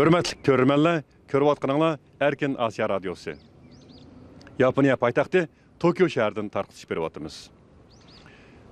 Hürmetli körmenler, körüvatqanыңlar Erkin Asya Radyosu. Yaponiya paytaxtı Tokyo şəhərindən tarqıtış beriyatımız.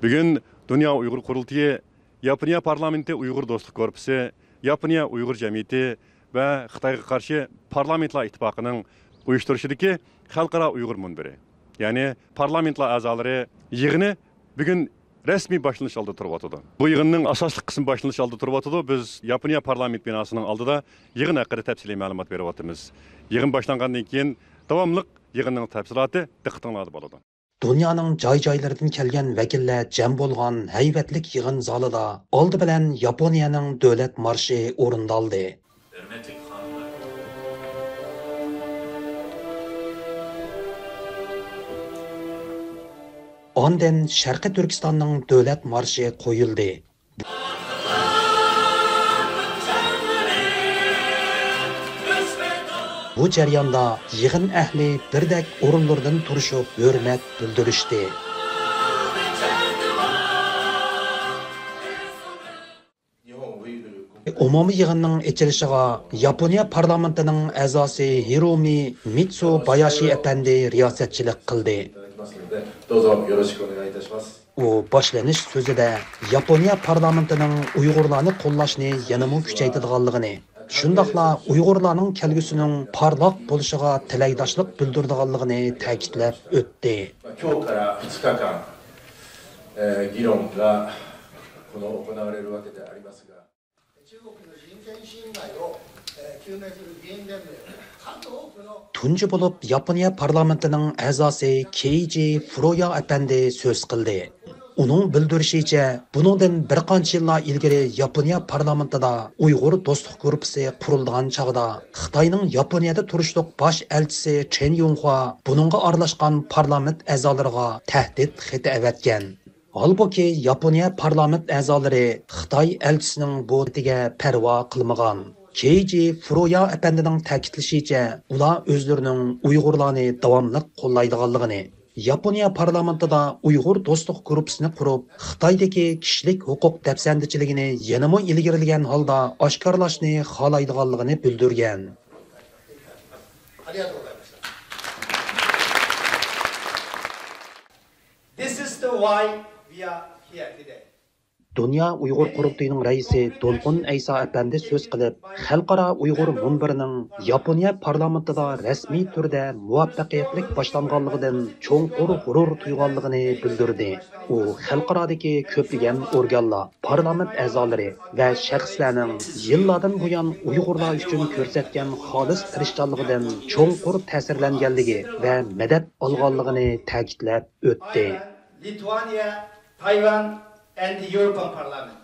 Bugün Dünya Uyghur Qurultayı, Yaponiya Parlamenti Uyghur Dostluq Korpusu, Yaponiya Uyghur Cemiyeti ve Xitayga qarşı Parlamentlar İttifaqının uyuşturuşidagi Xalqaro Uyghur Munbiri. Yani parlamentlar a'zolari yig'ini bugün resmi başlanış aldı turbatıdı. Bu yığının asaslı kısım başlanış aldı turbatıdı. Biz Yaponiya parlament binasının aldıda yığın hakkında tepsili malumat verivatımız. Yığın başlanğandan keyin davamlıq yığının tepsilatı diqqətinizdə болады. Dünyanın joy-joylaridan kelgan vakillar jam bo'lgan haybatlik yig'in zalida oldi bilan Yaponiyaning davlat marshi o'rindaldi. Ondan Sharqiy Turkistonning davlat marshi qo'yildi. Bu jarayonda yig'in ahli birdek o'rinlardan turishib hurmat bildirishdi. Umumiy yig'inning ichilishiga Yaponiya parlamentining a'zosi Hiromi Mitsubayashi apandi riyosatchilik qildi. U boshlanish so'zida Yaponiya parlamentining Uyg'urlarni qo'llashni yanada kuchaytirganligini, shundaqla Uyg'urlarning kelgusining parlaq bo'lishiga tilakdoshlik bildirganligini ta'kidlab o'tdi. Tunji bo'lib Yaponiya parlamentining a'zosi Keiji Furuya apandi so'z qildi. Uning bildirishicha, buningdan bir qancha yillar ilgari Yaponiya parlamentida Uyg'ur do'stlik guruhi qurilgan chog'da Xitoyning Yaponiyada turishliq bosh elchisi Chen Yonghua buningga aralashgan parlament a'zolariga tahdid xati avatgan. Halbuki Yaponiya parlament a'zolari Xitoy elchisining bu etiga parvo qilmagan. Keiji Furuya apandining ta'kidlashicha, ular o'zlarining Uyg'urlarni davomli qo'llaydiganligini, Yaponiya parlamentida Uyg'ur do'stlik guruhisini qurib, Xitoydagi kishilik huquq dafsandichiligini yanama ilgarilagan holda oshkorlashni xohlaydiganligini bildirgan. This is the why we are here today. Dünya Uyghur Qurultayının raisi Dolqun Aysa apandi so'z qilib, Xalqaro Uyg'ur munbirining Yaponiya parlamentida rasmiy turda muvaffaqiyatli boshlanganligidan cho'nqur g'urur tuyganligini bildirdi. U xalqarodagi ko'plagan organlar, parlament a'zolari va shaxslarning yillardan buyon Uyg'urlar uchun ko'rsatgan xolis tirishchanligidan cho'nqur ta'sirlanganligi va madad olganligini ta'kidlab o'tdi. Lithuania, Taiwan and the European Parliament.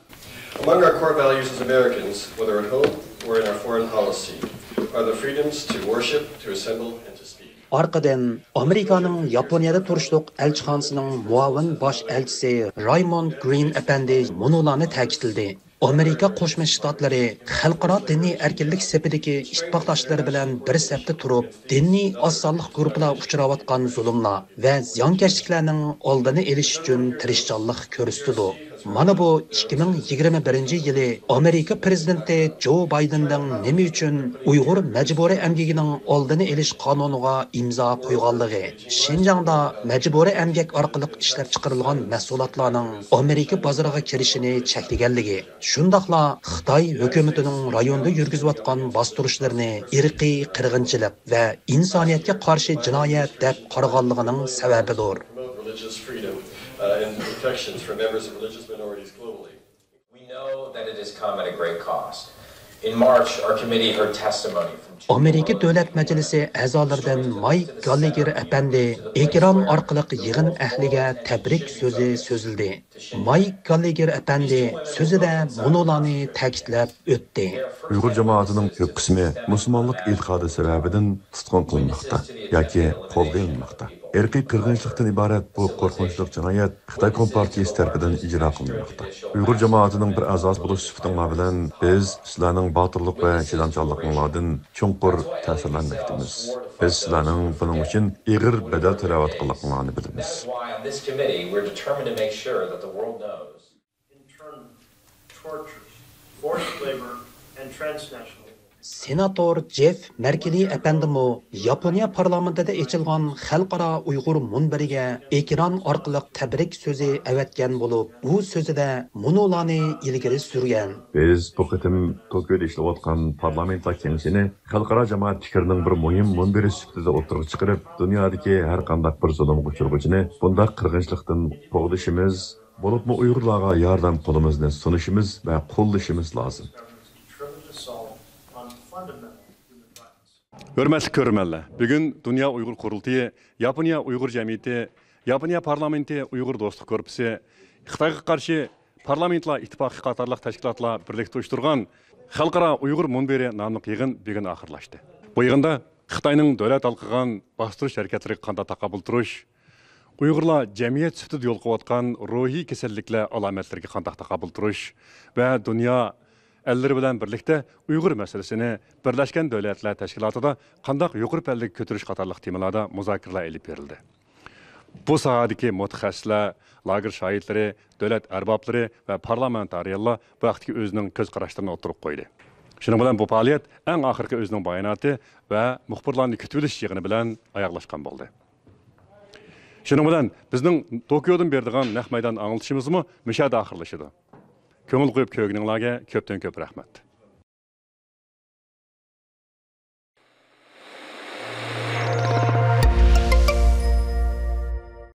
Among our core values as Americans, whether at home or in our foreign policy, are the freedoms to worship, to assemble and to speak. Arqadan Amerikaning Yaponiyada turishliq elchixonasining muavin bosh elchisi Raymond Green apandi munolarni ta'kidladi. Amerika Qo'shma Shtatlari xalqaro diniy erkinlik sepidagi ittifoqdoshlari bilan bir safda turib, diniy osonlik guruhlar uchrayotgan zulmlar va ziyonkashliklarning oldini olish uchun tirishchanlik ko'rsatdi. Mana bu 2021-yili Amerika prezidenti Joe Bidenning nima uchun Uyg'ur majburiy emgagining oldini olish qonuniga imzo qo'yganligi, Xinjiangda majburiy emgak orqali ishlab chiqarilgan mahsulotlarning Amerika bozoriga kirishini cheklaganligi, shundaqla Xitoy hukumatining rayonda yurgizayotgan bostirishlarini irqiy qirg'inchilik va insoniyatga qarshi jinoyat deb qaraganligining sababidir. And protections for members of religious minorities globally. We know that it has come at a great cost. In March, our committee heard testimony from Amerika Davlat Majlisi a'zolaridan Mike Gallagher apandi ekran orqali yig'in ahliga tabrik so'zi so'zildi. Mike Gallagher apandi so'zida munolarni ta'kidlab o'tdi. Uyg'ur jamoatining ko'p qismi musulmonlik e'tiqodi sababidan tutqun qilinmoqda yoki qo'lga olinmoqda. Erkiy qirg'inchilikdan iborat bu qo'rqinchli jinoyat Xitoy Kompartiyasi tomonidan ijro qilinmoqda. Uyg'ur jamoatining bir a'zosi bo'lish sifatinglar bilan biz sizlarning botirlik va chidamchanliklaringlardan cho'nqur ta'sirlanmoqdamiz. Biz sizlarning buning uchun ig'ir badal to'layotganliklaringizni bilamiz. Internment, tortures, forced labor and transnational. Senator Jeff Merkeli әпәндімі Yaponiya parlamentida açılğan xalqaro Uyg'ur munbiriga ekran orqali tabrik so'zi avatgan bo'lib, u so'zida munolarni ilgari surgan. Biz bu qitim Tokyoda ishlayotgan parlamentlar kengashini xalqaro jamoat fikrining bir muhim munbiri sifatida o'tirib chiqarib, dunyodagi har qanday bir zulmga uchirg'uvchini bundaq qirg'inchilikdan qo'g'dishimiz, bo'libmi Uyg'urlarga yordam qo'limizni sunishimiz va qo'llashimiz lozim. Hürmetli körmenler, bugün Dünya Uygur Kurultayı, Yaponiya Uygur Cemiyeti, Yaponiya Parlamenti Uygur Dostluk Korpusu, Xitayga qarşı parlamentlar ittifaqı qatarlıq təşkilatlar birlikdə uyuşturğan Xalqara Uygur Munbiri namlıq yığın bugün axırlaşdı. Bu yığında Xitayning dövlət alqıgan bastırış hərəkətləri qanda taqabul turuş, Uygurlar cemiyet sütüdə yol qoyatqan ruhi keselliklər alametlərə qandaq taqabul turuş və dünya elleri bilen birlikte Uygur meselesini Birleşken Devletler Teşkilatı'da qandaq yuqur pəllik kötürüş qatarlıq temalarda muzakirler elip verildi. Bu sahadaki mutaxassislar, lager şahitleri, devlet erbapları ve parlamentariyallar bu vaxtki özünün göz qarashlarını oturup koydu. Şunun bilen bu faaliyet en ahırki özünün bayanatı ve muxbirlarını kütübiliş yığını bilen ayaqlaşqan oldu. Şunun bilen bizning Tokyo'dan berdiğen naq meydan anılışımız mı müşahede ahırlaşıdı. Köngül qoyup köygüninglarga köpten köp rahmet.